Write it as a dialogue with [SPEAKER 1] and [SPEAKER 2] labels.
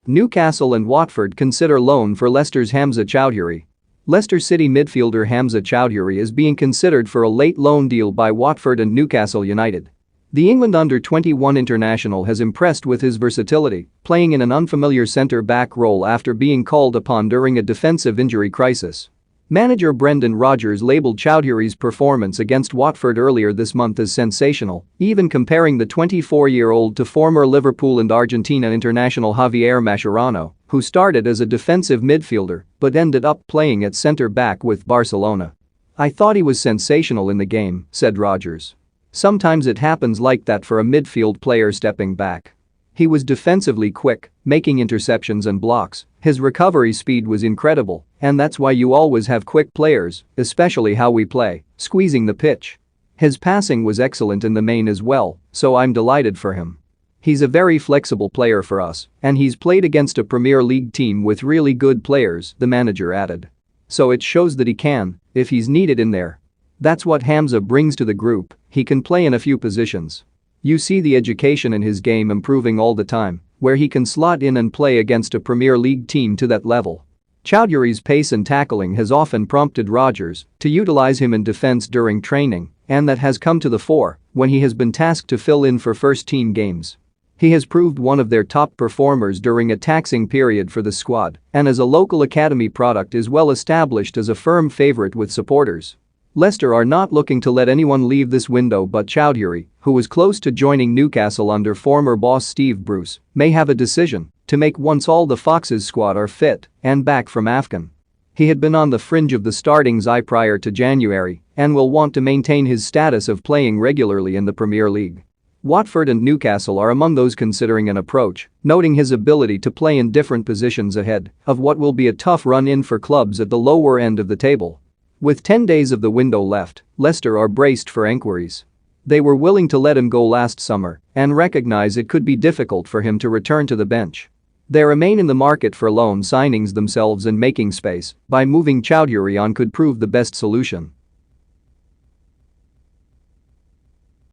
[SPEAKER 1] Newcastle and Watford consider loan for Leicester's Hamza Choudhury. Leicester City midfielder Hamza Choudhury is being considered for a late loan deal by Watford and Newcastle United. The England under-21 international has impressed with his versatility, playing in an unfamiliar centre-back role after being called upon during a defensive injury crisis. Manager Brendan Rodgers labelled Choudhury's performance against Watford earlier this month as sensational, even comparing the 24-year-old to former Liverpool and Argentina international Javier Mascherano, who started as a defensive midfielder but ended up playing at centre-back with Barcelona. "I thought he was sensational in the game," said Rodgers. "Sometimes it happens like that for a midfield player stepping back. He was defensively quick, making interceptions and blocks, his recovery speed was incredible, and that's why you always have quick players, especially how we play, squeezing the pitch. His passing was excellent in the main as well, so I'm delighted for him. He's a very flexible player for us, and he's played against a Premier League team with really good players," the manager added. "So it shows that he can, if he's needed in there. That's what Hamza brings to the group, he can play in a few positions. You see the education in his game improving all the time, where he can slot in and play against a Premier League team to that level." Choudhury's pace and tackling has often prompted Rodgers to utilize him in defense during training, and that has come to the fore when he has been tasked to fill in for first-team games. He has proved one of their top performers during a taxing period for the squad, and as a local academy product is well established as a firm favourite with supporters. Leicester are not looking to let anyone leave this window, but Choudhury, who was close to joining Newcastle under former boss Steve Bruce, may have a decision to make once all the Foxes squad are fit and back from AFCON. He had been on the fringe of the starting side prior to January and will want to maintain his status of playing regularly in the Premier League. Watford and Newcastle are among those considering an approach, noting his ability to play in different positions ahead of what will be a tough run-in for clubs at the lower end of the table. With 10 days of the window left, Leicester are braced for enquiries. They were willing to let him go last summer and recognize it could be difficult for him to return to the bench. They remain in the market for loan signings themselves, and making space by moving Choudhury on could prove the best solution.